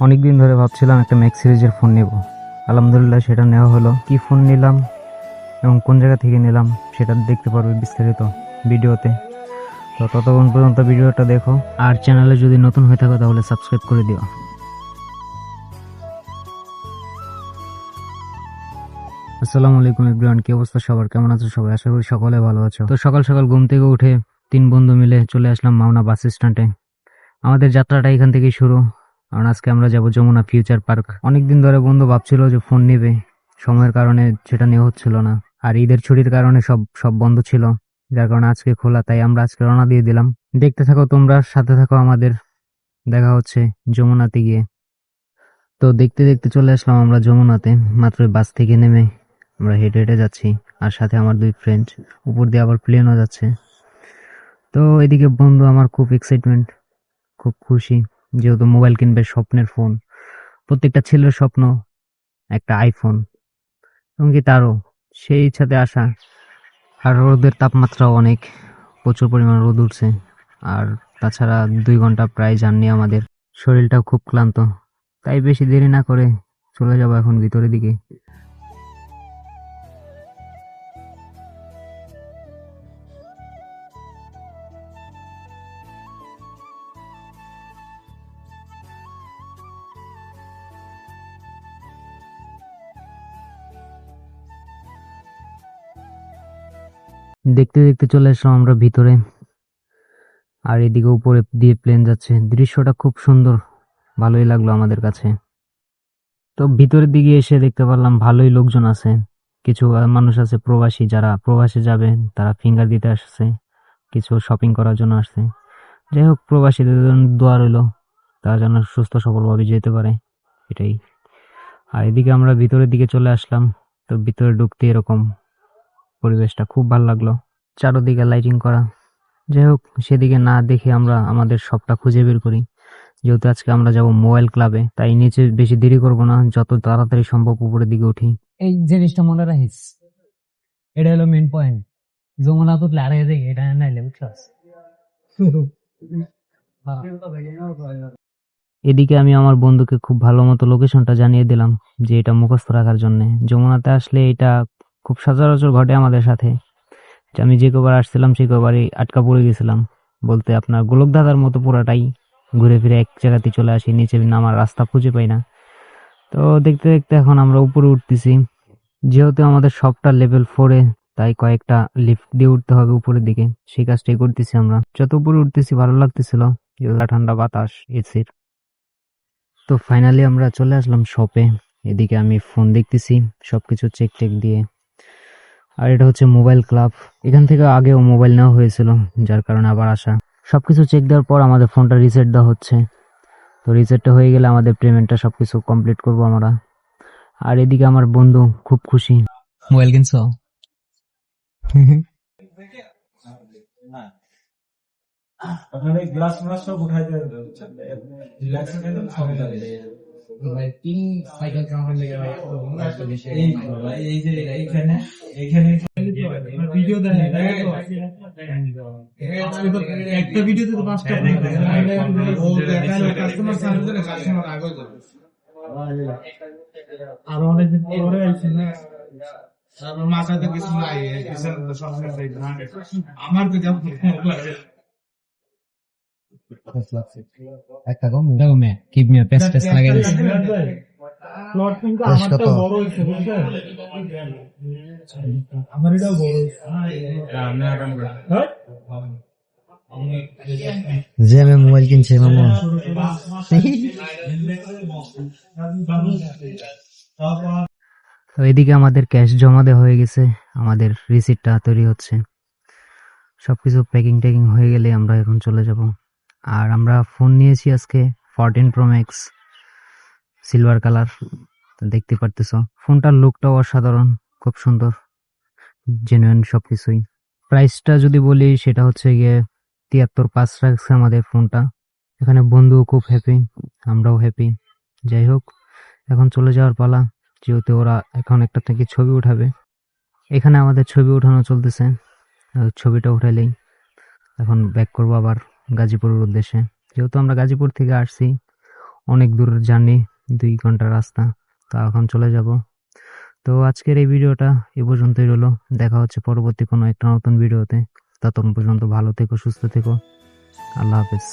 অনেকদিন ধরে ভাবছিলাম একটা ম্যাক্স সিরিজের ফোন নেব। আলহামদুলিল্লাহ সেটা নেওয়া হলো। কি ফোন নিলাম এবং কোন জায়গা থেকে নিলাম সেটা দেখতে পারবে বিস্তারিত ভিডিওতে। তো ততক্ষণ পর্যন্ত ভিডিওটা দেখো, আর চ্যানেলে যদি নতুন হয়ে থাকো তাহলে সাবস্ক্রাইব করে দিও। আসসালামু আলাইকুম এভরিওয়ান, কি অবস্থা সবার, কেমন আছো সবাই? আশা করি সকলে ভালো আছো। তো সকাল সকাল ঘুম থেকে উঠে 3 বন্ধু মিলে চলে আসলাম মাওনা বাস স্ট্যান্ডে। আমাদের যাত্রাটা এখান থেকেই শুরু, কারণ আজকে আমরা যাব যমুনা ফিউচার পার্ক। অনেকদিন ধরে বন্ধু ভাবছিল যে ফোন নেবে, সময়ের কারণে সেটা নেওয়া হচ্ছিল না, আর ঈদের ছুটির কারণে সব সব বন্ধ ছিল, যার কারণে আজকে খোলা, তাই আমরা আজকে রওনা দিয়ে দিলাম। দেখতে থাকো তোমরা, সাথে থাকো আমাদের। দেখা হচ্ছে যমুনাতে গিয়ে। তো দেখতে দেখতে চলে আসলাম আমরা যমুনাতে। মাত্র বাস থেকে নেমে আমরা হেঁটে হেঁটে যাচ্ছি, আর সাথে আমার 2 ফ্রেন্ড, উপর দিয়ে আবার প্লেনও যাচ্ছে। তো এদিকে বন্ধু আমার খুব এক্সাইটমেন্ট, খুব খুশি, যেহেতু মোবাইল কিনবে, স্বপ্নের ফোন, প্রত্যেকটা ছেলের স্বপ্ন একটা আইফোন, এমনকি তারও সেই ইচ্ছাতে আসা। আর রোদের তাপমাত্রাও অনেক, প্রচুর পরিমাণ রোদ উঠছে, আর তাছাড়া 2 ঘন্টা প্রায় জার্নি আমাদের, শরীরটাও খুব ক্লান্ত। তাই বেশি দেরি না করে চলে যাবো এখন ভিতরের দিকে। দেখতে দেখতে চলে আসলাম আমরা ভিতরে, আর এদিকে উপরে দিয়ে প্লেন যাচ্ছে, দৃশ্যটা খুব সুন্দর, ভালোই লাগলো আমাদের কাছে। তো ভিতরের দিকে এসে দেখতে পারলাম ভালোই লোকজন আছে। কিছু মানুষ আছে প্রবাসী, যারা প্রবাসে যাবে, তারা ফিঙ্গার দিতে আসছে, কিছু শপিং করার জন্য আসছে। যাই হোক, প্রবাসীদের জন্য দোয়া রইলো, তারা যেন সুস্থ সবলভাবে যেতে পারে, এটাই। আর এদিকে আমরা ভিতরের দিকে চলে আসলাম। তো ভিতরে ঢুকতে এরকম পরিবেশটা খুব ভালো লাগলো, চারোদিকে লাইটিং করা। যাই হোক, সেদিকে না দেখে আমরা আমাদের শপটা খুঁজে বের করি। যেহেতু আজকে আমরা যাব মোবাইল ক্লাবে, তাই নিচে বেশি দেরি করব না, যত তাড়াতাড়ি সম্ভব উপরের দিকে উঠি। এই জিনিসটা মনে রাখিস, এটা হলো মেন পয়েন্ট। যমুনা তো লাড়ে যায়, এটা নাইলে বুঝছস। এদিকে আমি আমার বন্ধুকে খুব ভালো মতো লোকেশনটা জানিয়ে দিলাম, যে এটা মুখস্থ রাখার জন্য। যমুনাতে আসলে এটা খুব সচরাচর ঘটে আমাদের সাথে, যে আমি যে কবার আসছিলাম সেই কবারই আটকা পড়ে গেছিলাম, বলতে আপনার গোলকধাঁধার মতো পুরাটাই ঘুরে ফিরে এক জায়গাতে চলে আসি, নিচে নামার রাস্তা খুঁজে পাই না। তো দেখতে দেখতে এখন আমরা উপরে উঠতেছি। যেহেতু আমাদের সবটা লেভেল 4-এ, তাই কয়েকটা লিফট দিয়ে উঠতে হবে উপরের দিকে, সেই কাজটাই করতেছি আমরা। যত উপরে উঠতেছি ভালো লাগতেছিল, যেহেতু ঠান্ডা বাতাস এসির। তো ফাইনালি আমরা চলে আসলাম শপে। এদিকে আমি ফোন দেখতেছি, সবকিছু চেক টেক দিয়ে। আর এটা হচ্ছে মোবাইল ক্লাব, এখান থেকে আগেও মোবাইল নেওয়া হয়েছিল, যার কারণে আবার আসা। সবকিছু চেক দেওয়ার পর আমাদের ফোনটা রিসেট দেওয়া হচ্ছে। তো রিসেটটা হয়ে গেলে আমাদের পেমেন্টটা সবকিছু কমপ্লিট করবো আমরা। আর এদিকে আমার বন্ধু খুব খুশি। মোবাইল কিনছো? ভাই তিন সাইকেল কামার লেগে ভাই এই যে এইখানে এইখানে ভিডিও দেয় একটা ভিডিওতে তো 5টা ও দেখালো কাস্টমার সার্ভিসে কাস্টমার আগে যাবে আর অনেকদিন পরে আইছে না আমার মাথাতে কিছু নাই কিসের সবসময় তাই আমার তো যেমন লাগে একটা কম মে কিপ মি পেস্ট টেস্ট লাগাই দিছি। প্লট কিন্তু আমারটা বড় হইছে বুঝছেন আমার এটাও বড় হইছে আমি আগাম হ্যাঁ যে আমি মোবাইল কিনছি মামা। তো এদিকে আমাদের ক্যাশ জমা দেওয়া হয়ে গেছে, আমাদের রিসিটটা তৈরি হচ্ছে। সবকিছু প্যাকিং ট্যাকিং হয়ে গেলে আমরা এখন চলে যাব। আর আমরা ফোন নিয়েছি আজকে 14 Pro Max সিলভার কালার। তো দেখতে পারতেছো ফোনটার লুকটাও অসাধারণ, খুব সুন্দর, জেনুইন সবকিছুই। প্রাইসটা যদি বলি সেটা হচ্ছে গিয়ে 73,500 রাখছে আমাদের ফোনটা। এখানে বন্ধুও খুব হ্যাপি, আমরাও হ্যাপি। যাই হোক, এখন চলে যাওয়ার পালা, যেহেতু ওরা এখন একটা থেকে ছবি উঠাবে। এখানে আমাদের ছবি উঠানো চলতেছে, ছবিটা উঠাইলেই এখন ব্যাক করবো আবার গাজীপুরের উদ্দেশ্যে। যেহেতু আমরা গাজীপুর থেকে আসছি, অনেক দূরের জার্নি, 2 ঘন্টা রাস্তা। তো এখন চলে যাব। তো আজকের এই ভিডিওটা এ পর্যন্তই রইলো। দেখা হচ্ছে পরবর্তী কোনো একটা নতুন ভিডিওতে। ততক্ষণ পর্যন্ত ভালো থেকো, সুস্থ থেকো। আল্লাহ হাফেজ।